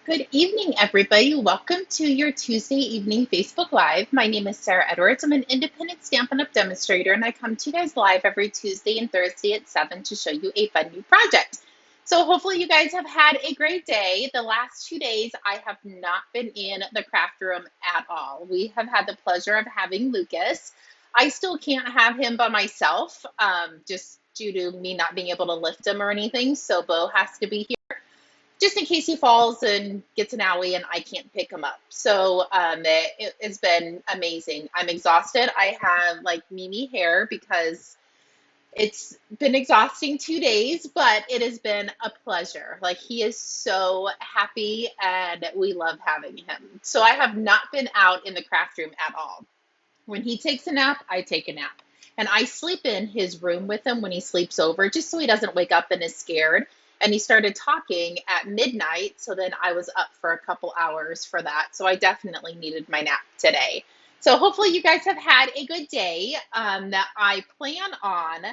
Good evening, everybody. Welcome to your Tuesday evening Facebook Live. My name is Sarah Edwards. I'm an independent Stampin' Up! Demonstrator, and I come to you guys live every Tuesday and Thursday at 7 to show you a fun new project. So hopefully you guys have had a great day. The last 2 days, I have not been in the craft room at all. We have had the pleasure of having Lucas. I still can't have him by myself, just due to me not being able to lift him or anything, so Bo has to be here just in case he falls and gets an owie and I can't pick him up. So it has been amazing. I'm exhausted. I have like Mimi hair because it's been exhausting 2 days, but it has been a pleasure. Like he is so happy and we love having him. So I have not been out in the craft room at all. When he takes a nap, I take a nap. And I sleep in his room with him when he sleeps over, just so he doesn't wake up and is scared. And he started talking at midnight, so then I was up for a couple hours for that. So I definitely needed my nap today. So hopefully you guys have had a good day. That I plan on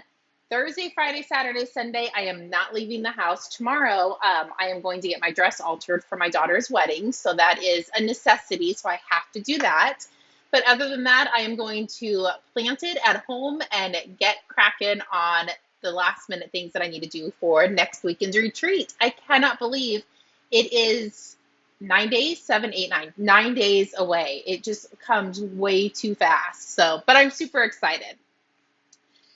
Thursday, Friday, Saturday, Sunday. I am not leaving the house tomorrow. I am going to get my dress altered for my daughter's wedding, so that is a necessity. So I have to do that. But other than that, I am going to plant it at home and get cracking on the last minute things that I need to do for next weekend's retreat. I cannot believe it is 9 days, 7, 8, 9, 9 days away. It just comes way too fast. So, but I'm super excited.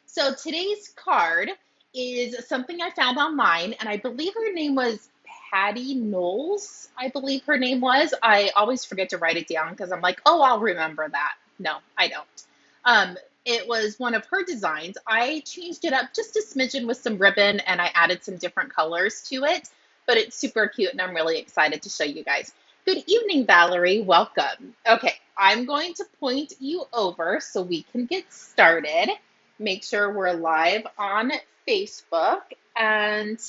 So today's card is something I found online, and I believe her name was Patty Knowles. I believe her name was. I always forget to write it down because I'm like, oh, I'll remember that. No, I don't. It was one of her designs. I changed it up just a smidgen with some ribbon, and I added some different colors to it, but it's super cute, and I'm really excited to show you guys. Good evening, Valerie. Welcome. Okay, I'm going to point you over so we can get started. Make sure we're live on Facebook, and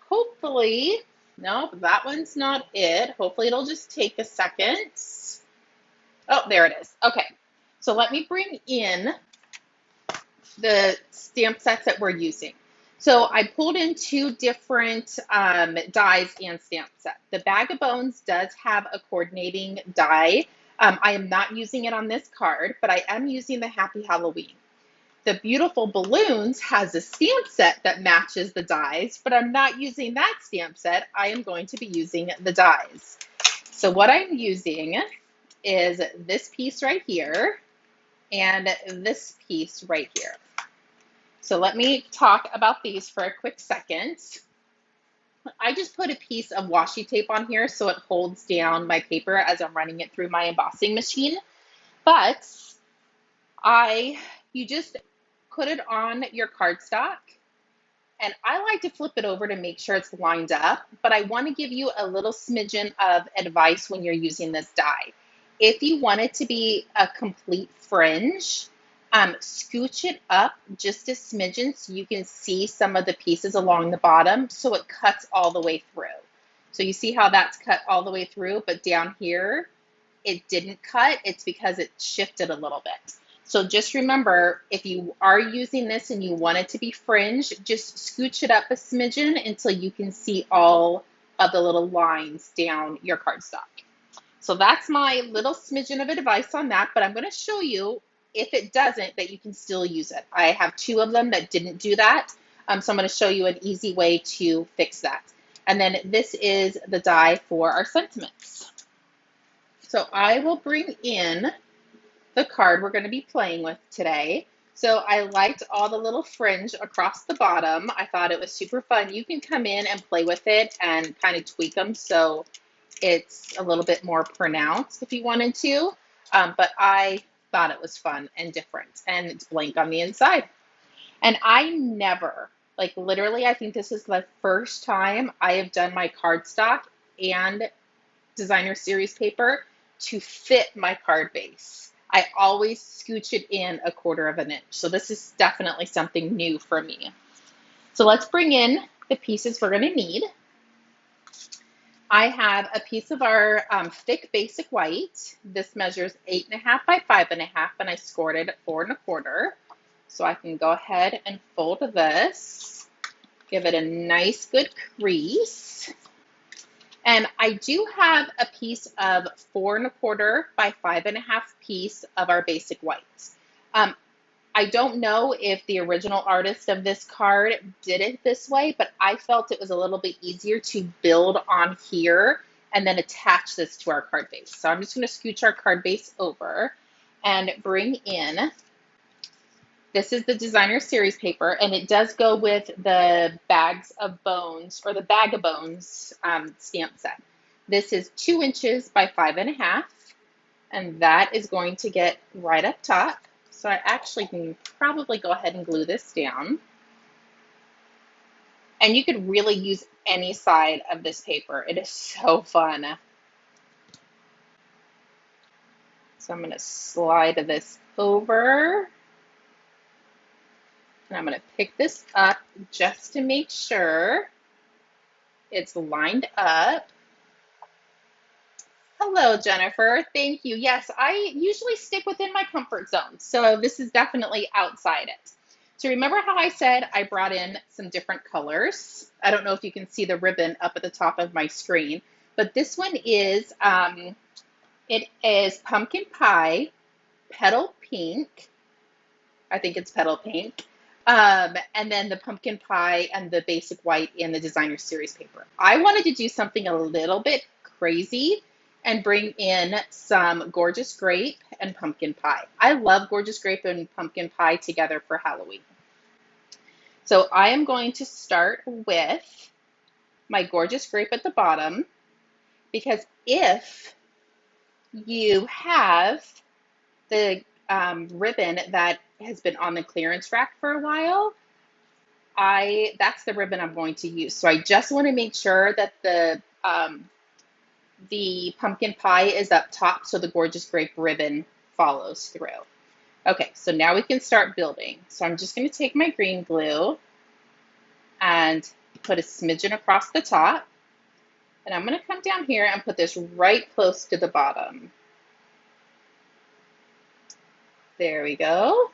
hopefully, no, that one's not it. Hopefully it'll just take a second. Oh, there it is. Okay, so let me bring in the stamp sets that we're using. So I pulled in two different dies and stamp set. The Bag of Bones does have a coordinating die. I am not using it on this card, but I am using the Happy Halloween. The Beautiful Balloons has a stamp set that matches the dies, but I'm not using that stamp set. I am going to be using the dies. So what I'm using is this piece right here and this piece right here. So let me talk about these for a quick second. I just put a piece of washi tape on here so it holds down my paper as I'm running it through my embossing machine. But you just put it on your cardstock, and I like to flip it over to make sure it's lined up, but I want to give you a little smidgen of advice when you're using this die. If you want it to be a complete fringe, scooch it up just a smidgen so you can see some of the pieces along the bottom so it cuts all the way through. So you see how that's cut all the way through, but down here it didn't cut. It's because it shifted a little bit. So just remember, if you are using this and you want it to be fringe, just scooch it up a smidgen until you can see all of the little lines down your cardstock. So that's my little smidgen of advice on that, but I'm going to show you if it doesn't, that you can still use it. I have two of them that didn't do that, so I'm going to show you an easy way to fix that. And then this is the die for our sentiments. So I will bring in the card we're going to be playing with today. So I liked all the little fringe across the bottom. I thought it was super fun. You can come in and play with it and kind of tweak them so it's a little bit more pronounced if you wanted to. But I thought it was fun and different, and it's blank on the inside. And I never, like literally, I think this is the first time I have done my cardstock and designer series paper to fit my card base. I always scooch it in 1/4 of an inch. So this is definitely something new for me. So let's bring in the pieces we're going to need. I have a piece of our thick basic white. This measures 8.5 by 5.5, and I scored it at 4 1/4. So I can go ahead and fold this, give it a nice good crease. And I do have a piece of 4¼ by 5½ piece of our basic whites. I don't know if the original artist of this card did it this way, but I felt it was a little bit easier to build on here and then attach this to our card base. So I'm just going to scooch our card base over and bring in, this is the designer series paper, and it does go with the Bags of Bones, or the Bag of Bones stamp set. This is 2 inches by 5½, and that is going to get right up top. So I actually can probably go ahead and glue this down. And you could really use any side of this paper. It is so fun. So I'm going to slide this over. And I'm going to pick this up just to make sure it's lined up. Hello, Jennifer. Thank you. Yes, I usually stick within my comfort zone. So this is definitely outside it. So remember how I said I brought in some different colors? I don't know if you can see the ribbon up at the top of my screen, but this one is, it is Pumpkin Pie, Petal Pink. I think it's Petal Pink. And then the Pumpkin Pie and the basic white in the designer series paper. I wanted to do something a little bit crazy and bring in some Gorgeous Grape and Pumpkin Pie. I love Gorgeous Grape and Pumpkin Pie together for Halloween. So I am going to start with my Gorgeous Grape at the bottom, because if you have the ribbon that has been on the clearance rack for a while, that's the ribbon I'm going to use. So I just want to make sure that the pumpkin pie is up top so the Gorgeous Grape ribbon follows through. Okay, so now we can start building. So I'm just going to take my green glue and put a smidgen across the top. And I'm going to come down here and put this right close to the bottom. There we go.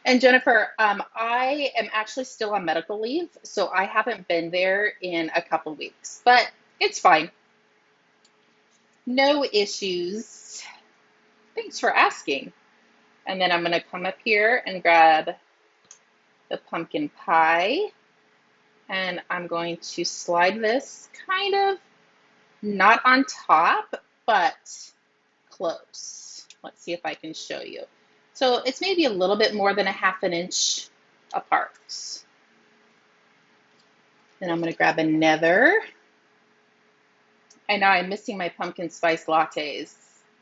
And Jennifer, I am actually still on medical leave, so I haven't been there in a couple weeks, but it's fine. No issues. Thanks for asking. And then I'm going to come up here and grab the pumpkin pie, and I'm going to slide this kind of not on top, but close. Let's see if I can show you. So it's maybe a little bit more than a ½ inch apart. Then I'm going to grab another. I know I'm missing my pumpkin spice lattes,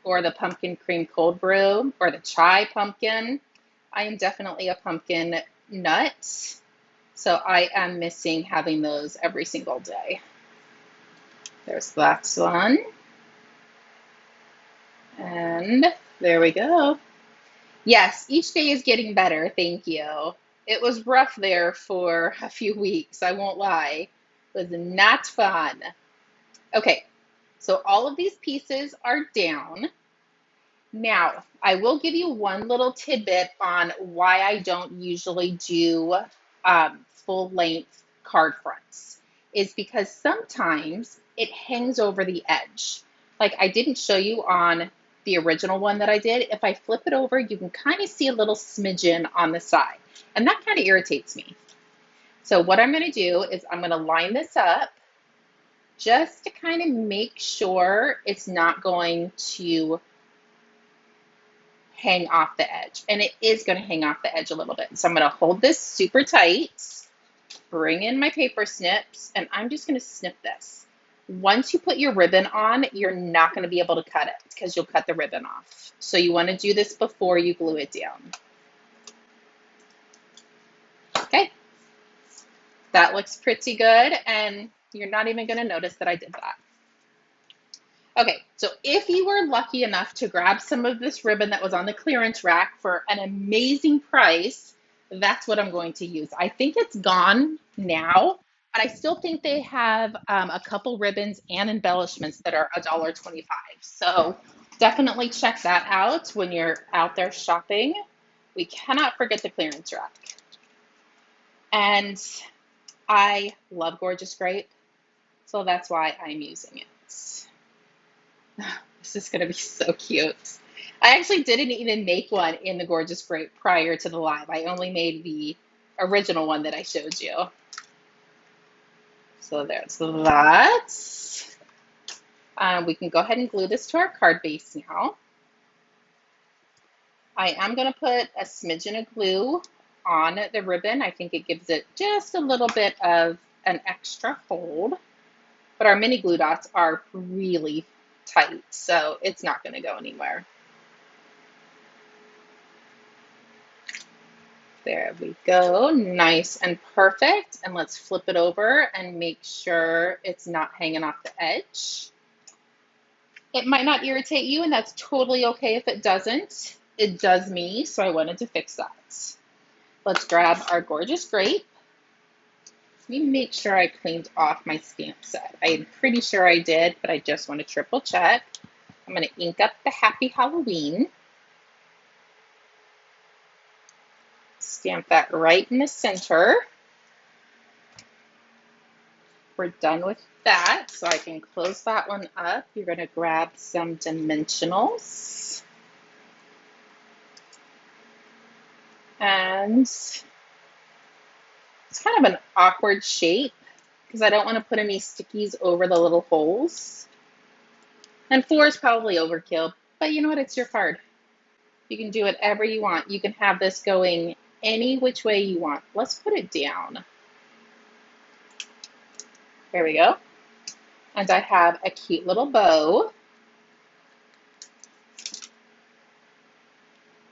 or the pumpkin cream cold brew, or the chai pumpkin. I am definitely a pumpkin nut, so I am missing having those every single day. There's that one. And there we go. Yes, each day is getting better, thank you. It was rough there for a few weeks, I won't lie. It was not fun. Okay, so all of these pieces are down. Now, I will give you one little tidbit on why I don't usually do full-length card fronts, is because sometimes it hangs over the edge. Like I didn't show you on the original one that I did. If I flip it over, you can kind of see a little smidgen on the side, and that kind of irritates me. So what I'm going to do is I'm going to line this up just to kind of make sure it's not going to hang off the edge. And it is going to hang off the edge a little bit. So I'm going to hold this super tight, bring in my paper snips, and I'm just going to snip this. Once you put your ribbon on, you're not going to be able to cut it because you'll cut the ribbon off. So you want to do this before you glue it down. Okay, that looks pretty good, and you're not even going to notice that I did that. Okay, so if you were lucky enough to grab some of this ribbon that was on the clearance rack for an amazing price, that's what I'm going to use. I think it's gone now, but I still think they have a couple ribbons and embellishments that are $1.25. So definitely check that out when you're out there shopping. We cannot forget the clearance rack. And I love Gorgeous Grape. So that's why I'm using it. This is gonna be so cute. I actually didn't even make one in the Gorgeous Grape prior to the live. I only made the original one that I showed you. So there's that. We can go ahead and glue this to our card base now. I am going to put a smidgen of glue on the ribbon. I think it gives it just a little bit of an extra hold. But our mini glue dots are really tight, so it's not going to go anywhere. There we go, nice and perfect. And let's flip it over and make sure it's not hanging off the edge. It might not irritate you, and that's totally okay if it doesn't. It does me, so I wanted to fix that. Let's grab our Gorgeous Grape. Let me make sure I cleaned off my stamp set. I'm pretty sure I did, but I just want to triple check. I'm going to ink up the Happy Halloween. Stamp that right in the center. We're done with that, so I can close that one up. You're going to grab some dimensionals. And it's kind of an awkward shape because I don't want to put any stickies over the little holes. And 4 is probably overkill, but you know what? It's your card. You can do whatever you want. You can have this going any which way you want. Let's put it down. There we go. And I have a cute little bow.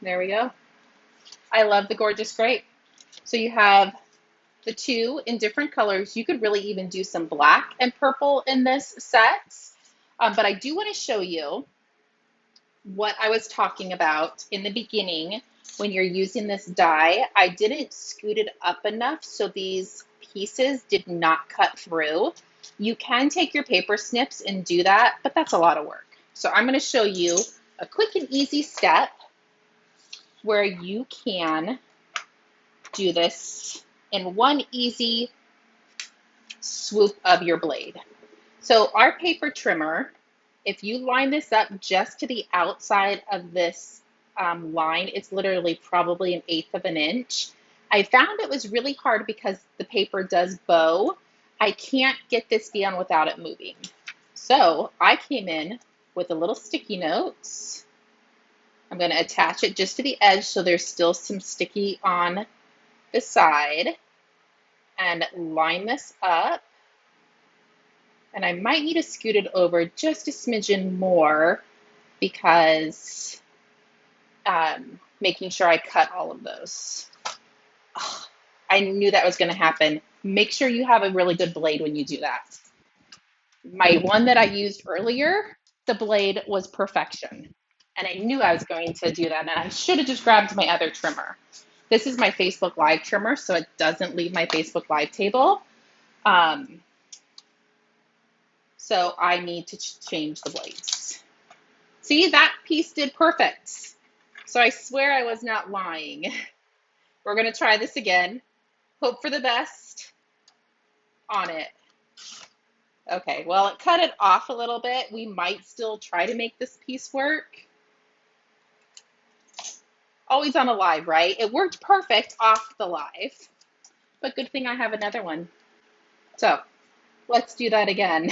There we go. I love the Gorgeous Grape. So you have the 2 in different colors. You could really even do some black and purple in this set. But I do want to show you what I was talking about in the beginning when you're using this die. I didn't scoot it up enough so these pieces did not cut through. You can take your paper snips and do that, but that's a lot of work. So I'm going to show you a quick and easy step where you can do this in one easy swoop of your blade. So our paper trimmer, if you line this up just to the outside of this line, it's literally probably 1/8 of an inch. I found it was really hard because the paper does bow. I can't get this down without it moving. So I came in with a little sticky notes. I'm going to attach it just to the edge so there's still some sticky on the side, and line this up. And I might need to scoot it over just a smidgen more because making sure I cut all of those. Oh, I knew that was going to happen. Make sure you have a really good blade when you do that. My one that I used earlier, the blade was perfection. And I knew I was going to do that, and I should have just grabbed my other trimmer. This is my Facebook Live trimmer, so it doesn't leave my Facebook Live table. So I need to change the blades. See, that piece did perfect. So I swear I was not lying. We're going to try this again. Hope for the best on it. Okay, well, it cut it off a little bit. We might still try to make this piece work. Always on a live, right? It worked perfect off the live, but good thing I have another one. So let's do that again.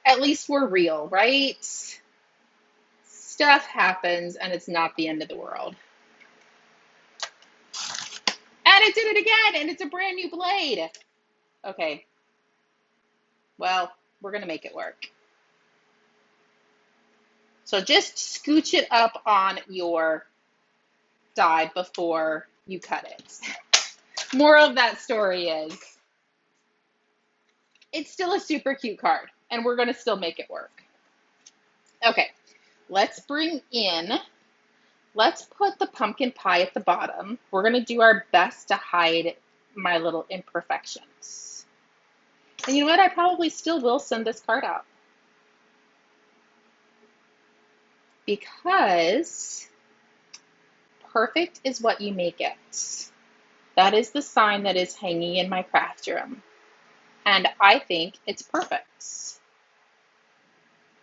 At least we're real, right? Stuff happens and it's not the end of the world. And it did it again, and it's a brand new blade. Okay, well, we're gonna make it work. So just scooch it up on your die before you cut it. Moral of that story is, it's still a super cute card, and we're gonna still make it work. Okay, let's put the pumpkin pie at the bottom. We're gonna do our best to hide my little imperfections. And you know what? I probably still will send this card out, because perfect is what you make it. That is the sign that is hanging in my craft room. and I think it's perfect.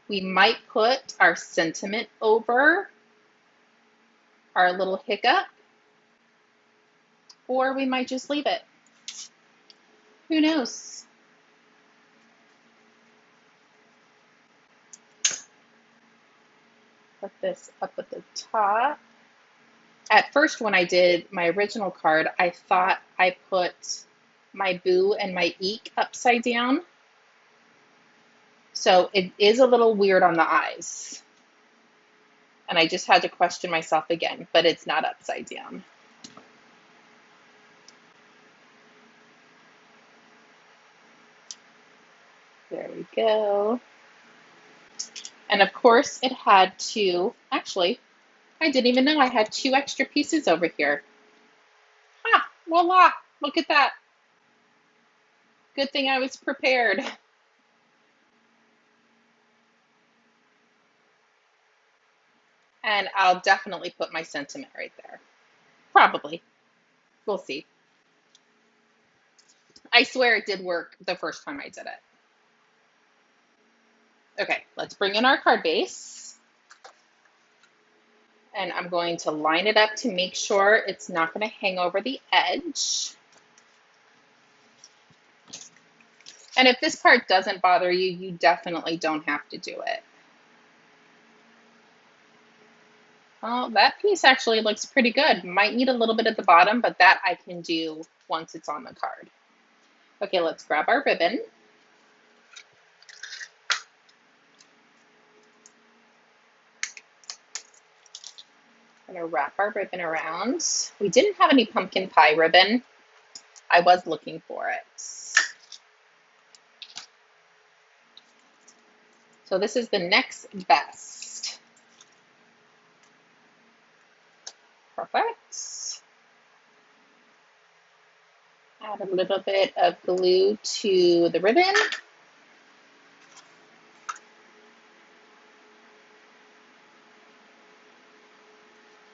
We might put our sentiment over our little hiccup, or we might just leave it. Who knows? Put this up at the top. At first, when I did my original card, I thought I put my boo and my eek upside down. So it is a little weird on the eyes. And I just had to question myself again, but it's not upside down. There we go. And of course it had two, actually, I didn't even know I had two extra pieces over here. Ah, voila, look at that. Good thing I was prepared. And I'll definitely put my sentiment right there. Probably. We'll see. I swear it did work the first time I did it. Okay, let's bring in our card base. And I'm going to line it up to make sure it's not going to hang over the edge. And if this part doesn't bother you, you definitely don't have to do it. Oh, that piece actually looks pretty good. Might need a little bit at the bottom, but that I can do once it's on the card. Okay, let's grab our ribbon. I'm gonna wrap our ribbon around. We didn't have any pumpkin pie ribbon. I was looking for it. So this is the next best. Perfect. Add a little bit of glue to the ribbon.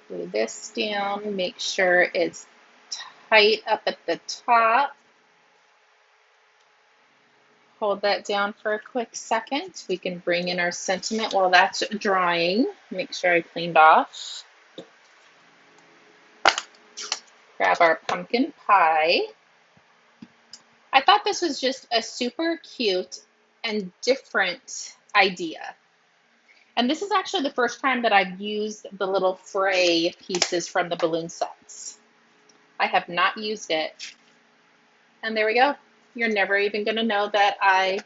Glue this down, make sure it's tight up at the top. Hold that down for a quick second. We can bring in our sentiment while that's drying. Make sure I cleaned off. Grab our pumpkin pie. I thought this was just a super cute and different idea. And this is actually the first time that I've used the little fray pieces from the balloon sets. I have not used it. And there we go. You're never even going to know that I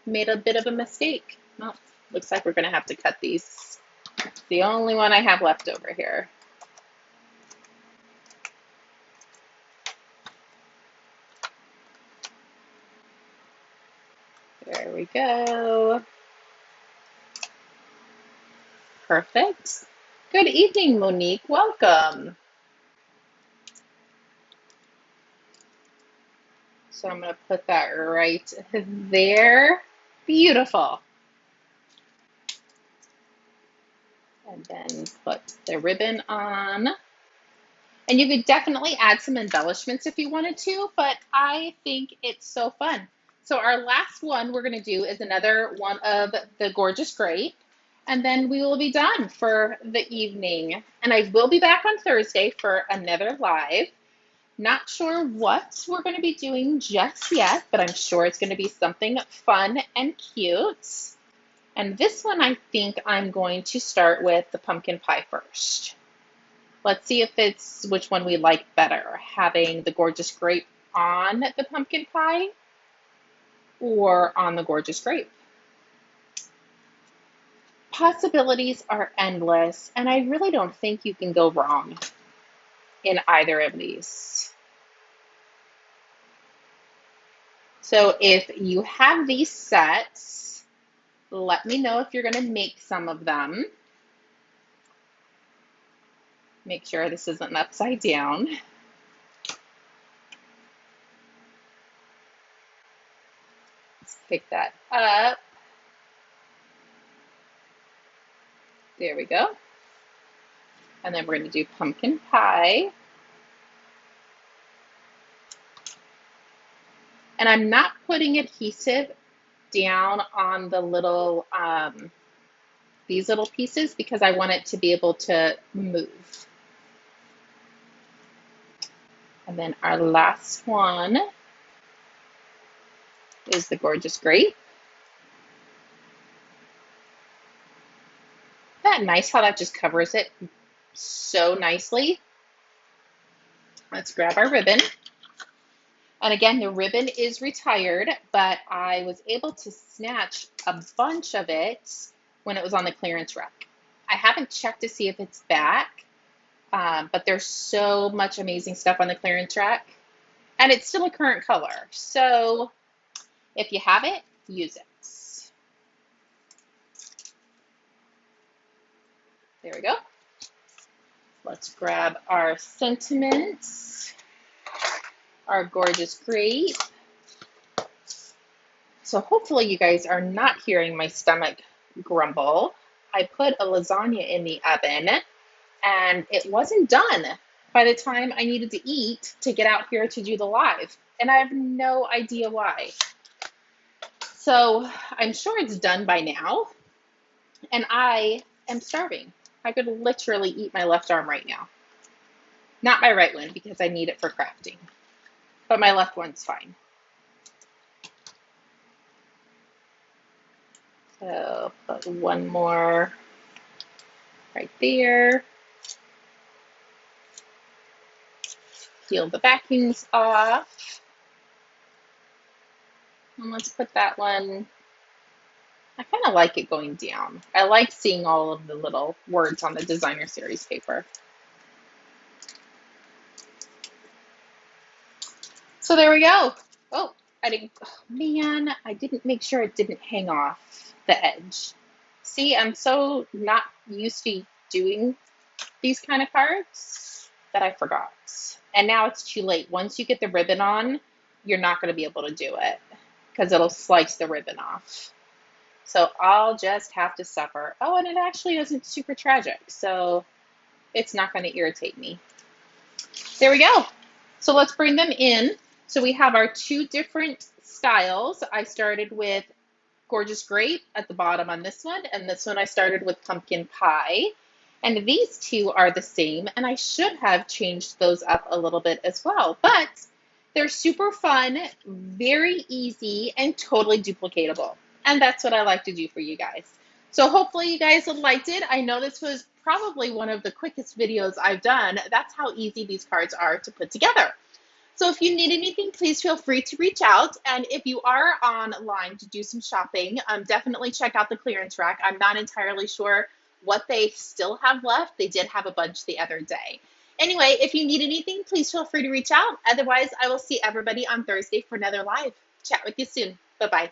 made a bit of a mistake. Well, looks like we're going to have to cut these. It's the only one I have left over here. There we go. Perfect. Good evening, Monique. Welcome. So I'm going to put that right there. Beautiful. And then put the ribbon on. And you could definitely add some embellishments if you wanted to, but I think it's so fun. So our last one we're going to do is another one of the Gorgeous Grape, and then we will be done for the evening. And I will be back on Thursday for another live. Not sure what we're going to be doing just yet, but I'm sure it's going to be something fun and cute. And this one, I think I'm going to start with the pumpkin pie first. Let's see if it's which one we like better, having the Gorgeous Grape on the pumpkin pie or on the Gorgeous Grape. Possibilities are endless, and I really don't think you can go wrong in either of these. So if you have these sets, let me know if you're going to make some of them. Make sure this isn't upside down. Let's pick that up. There we go. And then we're going to do pumpkin pie. And I'm not putting adhesive down on the little, these little pieces because I want it to be able to move. And then our last one is the Gorgeous Grape. Isn't that nice how that just covers it so nicely? Let's grab our ribbon. And again, the ribbon is retired, but I was able to snatch a bunch of it when it was on the clearance rack. I haven't checked to see if it's back, but there's so much amazing stuff on the clearance rack, and it's still a current color. So if you have it, use it. There we go. Let's grab our sentiments, our Gorgeous Grape. So hopefully you guys are not hearing my stomach grumble. I put a lasagna in the oven and it wasn't done by the time I needed to eat to get out here to do the live. And I have no idea why. So I'm sure it's done by now. And I am starving. I could literally eat my left arm right now. Not my right one because I need it for crafting. But my left one's fine. So put one more right there. Peel the backings off. And let's put that one. I kind of like it going down. I like seeing all of the little words on the designer series paper. So there we go. Oh, man, I didn't make sure it didn't hang off the edge. See, I'm so not used to doing these kind of cards that I forgot. And now it's too late. Once you get the ribbon on, you're not going to be able to do it because it'll slice the ribbon off. So I'll just have to suffer. Oh, and it actually isn't super tragic, so it's not going to irritate me. There we go. So let's bring them in. So we have our two different styles. I started with Gorgeous Grape at the bottom on this one, and this one I started with Pumpkin Pie. And these two are the same, and I should have changed those up a little bit as well. But they're super fun, very easy, and totally duplicatable. And that's what I like to do for you guys. So hopefully you guys liked it. I know this was probably one of the quickest videos I've done. That's how easy these cards are to put together. So if you need anything, please feel free to reach out. And if you are online to do some shopping, definitely check out the clearance rack. I'm not entirely sure what they still have left. They did have a bunch the other day. Anyway, if you need anything, please feel free to reach out. Otherwise, I will see everybody on Thursday for another live. Chat with you soon. Bye-bye.